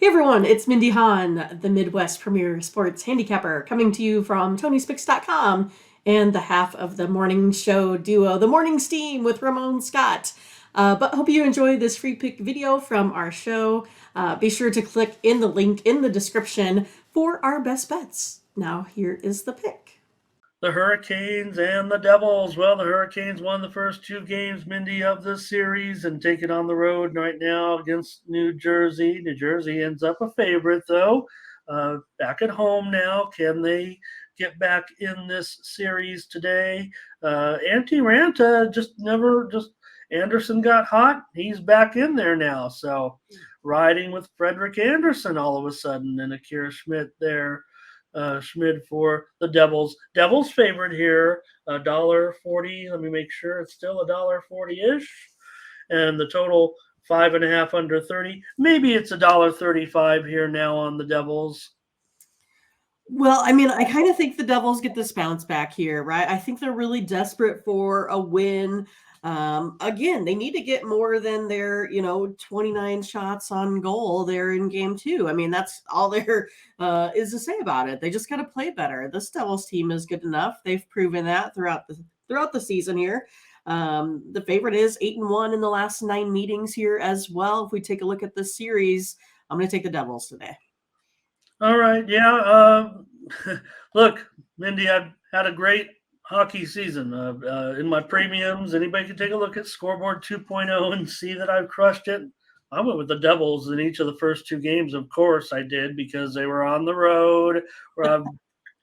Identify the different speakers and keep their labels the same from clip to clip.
Speaker 1: Hey everyone, it's Mindy Hahne, the Midwest premier sports handicapper, coming to you from TonySpicks.com and the half of the morning show duo, The Morning Steam with Ramon Scott. But hope you enjoy this free pick video from our show. Be sure to click in the link in the description for our best bets. Now here is the pick.
Speaker 2: The Hurricanes and the Devils. Well, the Hurricanes won the first two games, Mindy, of this series and take it on the road right now against New Jersey. New Jersey ends up a favorite, though. Back at home now. Can they get back in this series today? Antti Ranta Anderson got hot. He's back in there now. So riding with Frederick Anderson all of a sudden and Akira Schmidt there. Schmid for the Devils. Devils favorite here, $1.40. Let me make sure it's still $1.40-ish. And the total 5.5 under 30. Maybe it's $1.35 here now on the Devils.
Speaker 1: Well, I mean, I kind of think the Devils get this bounce back here, right? I think they're really desperate for a win. Again, they need to get more than their, 29 shots on goal there in game two. I mean, that's all there is to say about it. They just got to play better. This Devils team is good enough. They've proven that throughout the season here. The favorite is 8-1 in the last 9 meetings here as well. If we take a look at this series, I'm going to take the Devils today.
Speaker 2: All right, yeah. Look, Mindy, I've had a great hockey season in my premiums. Anybody can take a look at Scoreboard 2.0 and see that I've crushed it. I went with the Devils in each of the first two games. Of course, I did because they were on the road where I've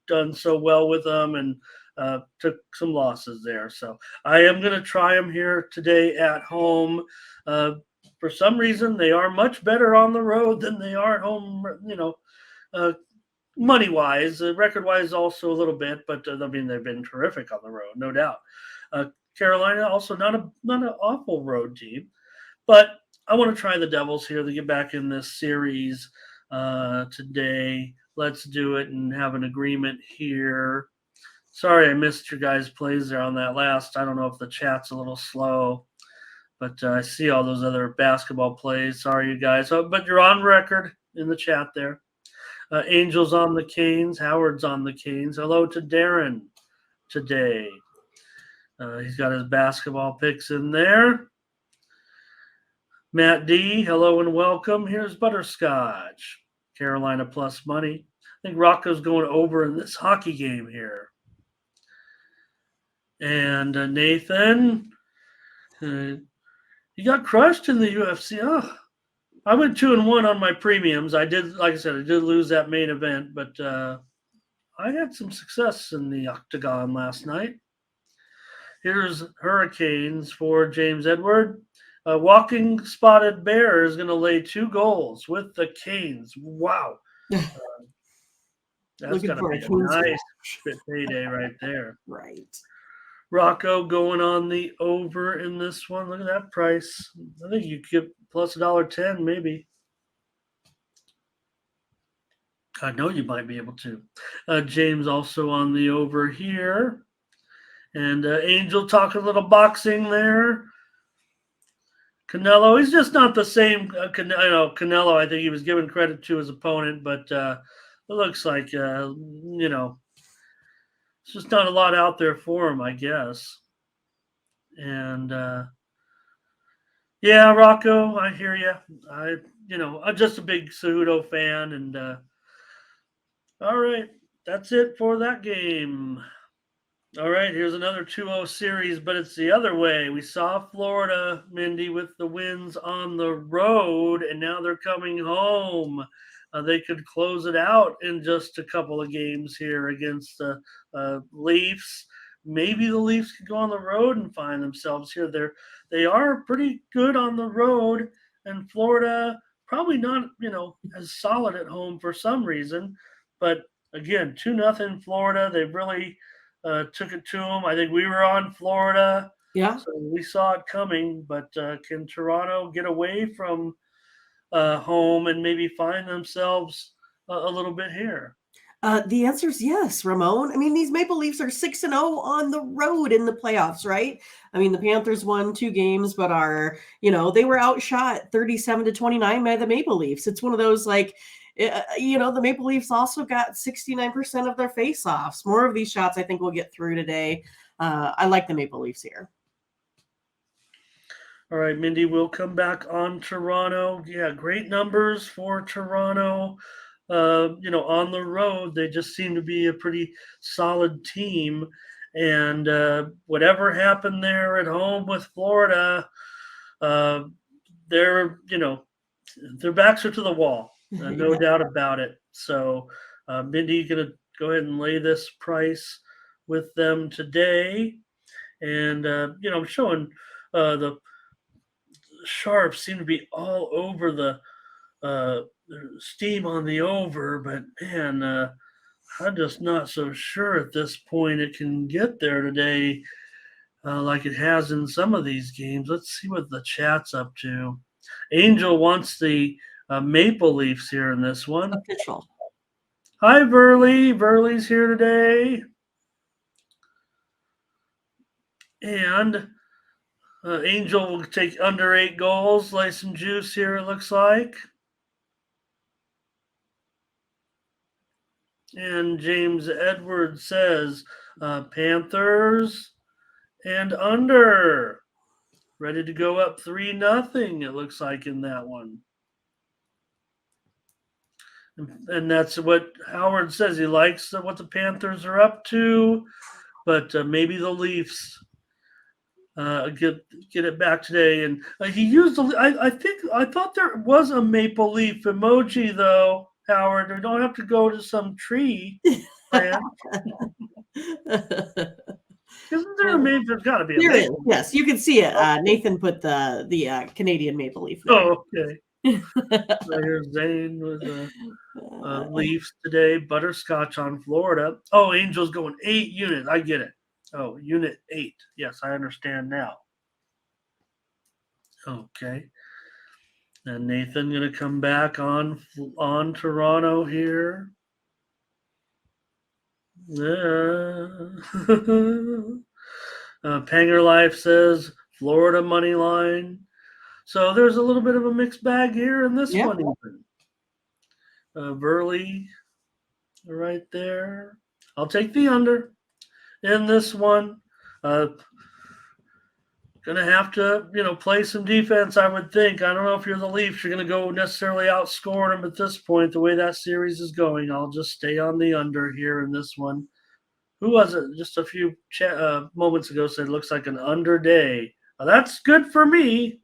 Speaker 2: done so well with them and took some losses there. So I am going to try them here today at home. For some reason, they are much better on the road than they are at home. Money wise, record wise, also a little bit, but I mean they've been terrific on the road, no doubt. Carolina also not an awful road team, but I want to try the Devils here to get back in this series today. Let's do it and have an agreement here. Sorry, I missed your guys' plays there on that last. I don't know if the chat's a little slow, but I see all those other basketball plays. Sorry, you guys, but you're on record in the chat there. Angels on the Canes. Howard's on the Canes. Hello to Darren today. He's got his basketball picks in there. Matt D, hello and welcome. Here's Butterscotch. Carolina plus money. I think Rocco's going over in this hockey game here. And Nathan, he got crushed in the UFC. Oh, I went 2-1 on my premiums. I did, like I said, I did lose that main event, but I had some success in the octagon last night. Here's Hurricanes for James Edward. Walking Spotted Bear is going to lay 2 goals with the Canes. Wow. That's got to be a nice payday right there.
Speaker 1: Right.
Speaker 2: Rocco going on the over in this one. Look at that price. I think you could plus $1.10 maybe. I know you might be able to. James also on the over here. And Angel talking a little boxing there. Canelo, he's just not the same. Canelo, I think he was giving credit to his opponent, but it looks like, it's just not a lot out there for him, I guess. And yeah, Rocco, I hear you. I'm just a big Cejudo fan, and all right, that's it for that game. All right, here's another 2-0 series, but it's the other way. We saw Florida, Mindy, with the wins on the road, and now they're coming home. They could close it out in just a couple of games here against the Leafs. Maybe the Leafs could go on the road and find themselves here. They are pretty good on the road, and Florida probably not, as solid at home for some reason. But again, 2-0 Florida. They really took it to them. I think we were on Florida.
Speaker 1: Yeah.
Speaker 2: So we saw it coming. But can Toronto get away from home and maybe find themselves a little bit here?
Speaker 1: The answer is yes, Ramon. I mean, these Maple Leafs are 6-0 on the road in the playoffs, right? I mean, the Panthers won 2 games, but they were outshot 37-29 by the Maple Leafs. It's one of those the Maple Leafs also got 69% of their faceoffs. More of these shots I think we'll get through today. I like the Maple Leafs here.
Speaker 2: All right, Mindy, we'll come back on Toronto. Yeah, great numbers for Toronto. On the road, they just seem to be a pretty solid team. And whatever happened there at home with Florida, uh, they're, their backs are to the wall, no
Speaker 1: Yeah.
Speaker 2: doubt about it. So, Mindy, you going to go ahead and lay this price with them today. And, I'm showing the sharps seem to be all over the steam on the over, but man, I'm just not so sure at this point it can get there today like it has in some of these games. Let's see what the chat's up to. Angel wants the Maple Leafs here in this one.
Speaker 1: Official.
Speaker 2: Hi, Burley. Burley's here today. And Angel will take under 8 goals, lay some juice here, it looks like. And James Edwards says Panthers and under. Ready to go up 3-0, it looks like, in that one. And that's what Howard says. He likes what the Panthers are up to, but maybe the Leafs get it back today. And he used I thought there was a maple leaf emoji though, Howard. We don't have to go to some tree branch. Isn't there a maple? There's got to be a maple.
Speaker 1: Is. Yes, you can see it. Nathan put the Canadian maple leaf there.
Speaker 2: Oh, okay. So here's Zane with Leafs today. Butterscotch on Florida. Oh, Angels going 8 units. I get it. Oh, unit 8. Yes, I understand now. Okay. And Nathan going to come back on Toronto here. Panger Life says Florida money line. So there's a little bit of a mixed bag here in this one. Even. Burley right there. I'll take the under in this one. Gonna have to, play some defense, I would think. I don't know if you're the Leafs, you're gonna go necessarily outscoring them at this point. The way that series is going, I'll just stay on the under here in this one. Who was it? Just a few moments ago said it looks like an under day. Well, that's good for me.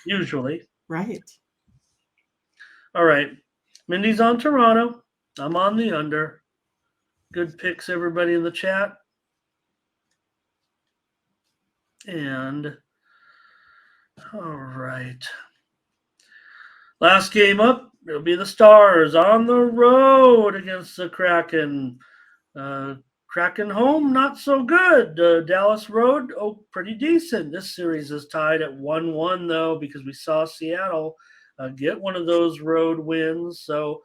Speaker 2: Usually.
Speaker 1: Right.
Speaker 2: All right. Mindy's on Toronto. I'm on the under. Good picks, everybody in the chat. And all right. Last game up, it'll be the Stars on the road against the Kraken. Kraken home, not so good. Dallas road, pretty decent. This series is tied at 1-1, though, because we saw Seattle get one of those road wins. So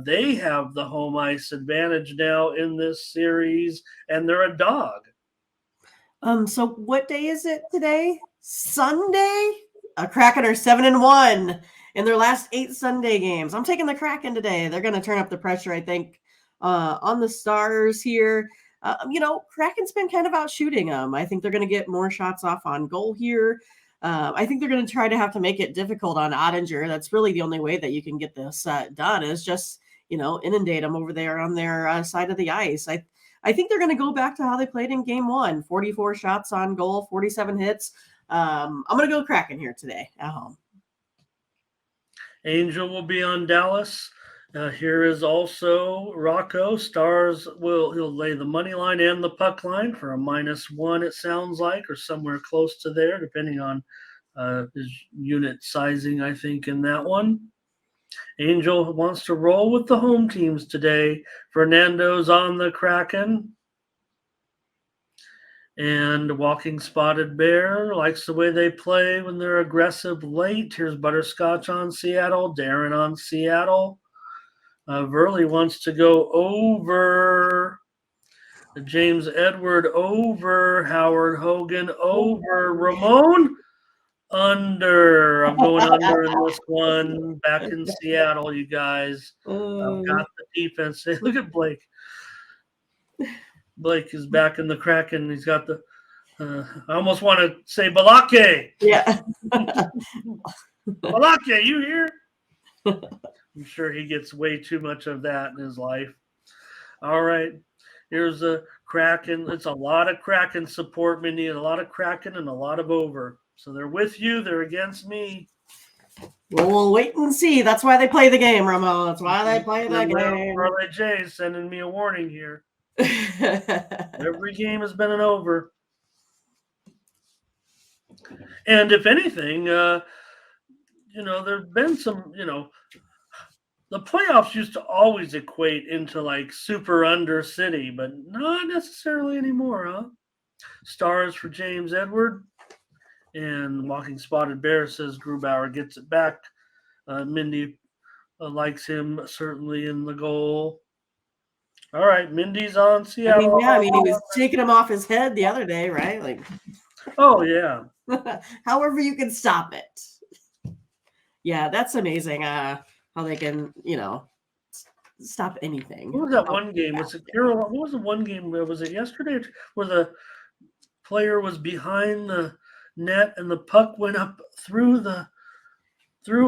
Speaker 2: they have the home ice advantage now in this series, and they're a dog.
Speaker 1: So what day is it today? Sunday? Kraken are 7-1 in their last 8 Sunday games. I'm taking the Kraken today. They're going to turn up the pressure, I think, on the Stars here. Kraken's been kind of out shooting them. I think they're going to get more shots off on goal here. I think they're going to try to have to make it difficult on Ottinger. That's really the only way that you can get this done is just, inundate them over there on their side of the ice. I think they're going to go back to how they played in game 1, 44 shots on goal, 47 hits. I'm going to go Kraken here today at home.
Speaker 2: Angel will be on Dallas. Here is also Rocco. Stars he'll lay the money line and the puck line for a -1, it sounds like, or somewhere close to there, depending on his unit sizing, I think, in that one. Angel wants to roll with the home teams today. Fernando's on the Kraken. And Walking Spotted Bear likes the way they play when they're aggressive late. Here's Butterscotch on Seattle. Darren on Seattle. Verley wants to go over. James Edward over. Howard Hogan over. Ramon under. I'm going under in this one. Back in Seattle, you guys. I've got the defense. Hey, look at Blake. Blake is back in the Kraken. He's got the. I almost want to say Balake.
Speaker 1: Yeah.
Speaker 2: Balake, you here? I'm sure he gets way too much of that in his life. All right. Here's a Kraken. It's a lot of Kraken support, Mindy, and a lot of Kraken and a lot of over. So they're with you. They're against me.
Speaker 1: Well, we'll wait and see. That's why they play the game, Ramon. That's why they play the game.
Speaker 2: Parlay J is sending me a warning here. Every game has been an over. And if anything, there have been some, the playoffs used to always equate into like super under city, but not necessarily anymore, huh? Stars for James Edward. And Walking Spotted Bear says Grubauer gets it back. Mindy likes him certainly in the goal. All right, Mindy's on Seattle.
Speaker 1: He was taking him off his head the other day, right? Like,
Speaker 2: oh yeah.
Speaker 1: However you can stop it. Yeah, that's amazing. How they can, stop anything.
Speaker 2: What was that one game? Was it Carolina? What was the one game? Was it yesterday where the player was behind the net and the puck went up through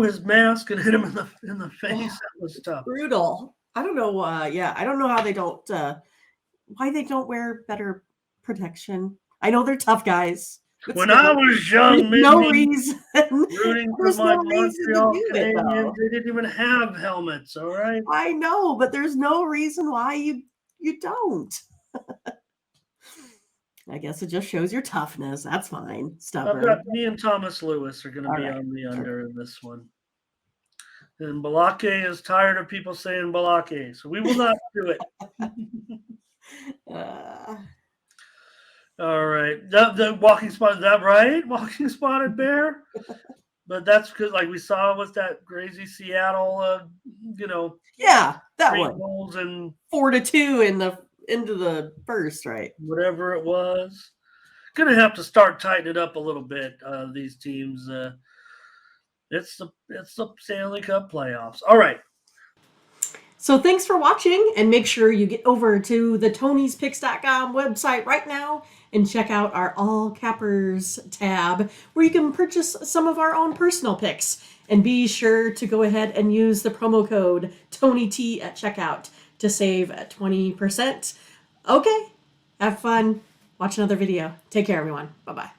Speaker 2: his mask and hit him in the face? That was tough.
Speaker 1: Brutal. I don't know. I don't know how they don't. Why they don't wear better protection? I know they're tough guys.
Speaker 2: When I was young,
Speaker 1: no reason
Speaker 2: rooting for my Montreal Canadiens, they didn't even have helmets. All right.
Speaker 1: I know, but there's no reason why you don't. I guess it just shows your toughness. That's fine. Stubborn.
Speaker 2: Me and Thomas Lewis are going to be on the under in this one. And Balake is tired of people saying Balake, so we will not do it. All right. The walking spot, is that right? Walking Spotted Bear? But that's because, like we saw with that crazy Seattle,
Speaker 1: Yeah, that one.
Speaker 2: Goals and
Speaker 1: 4-2 into the first, right?
Speaker 2: Whatever it was. Gonna have to start tightening it up a little bit. These teams. It's the Stanley Cup playoffs. All right.
Speaker 1: So thanks for watching, and make sure you get over to the Tony'sPicks.com website right now and check out our All Cappers tab where you can purchase some of our own personal picks. And be sure to go ahead and use the promo code TonyT at checkout to save 20%. Okay, have fun. Watch another video. Take care, everyone. Bye-bye.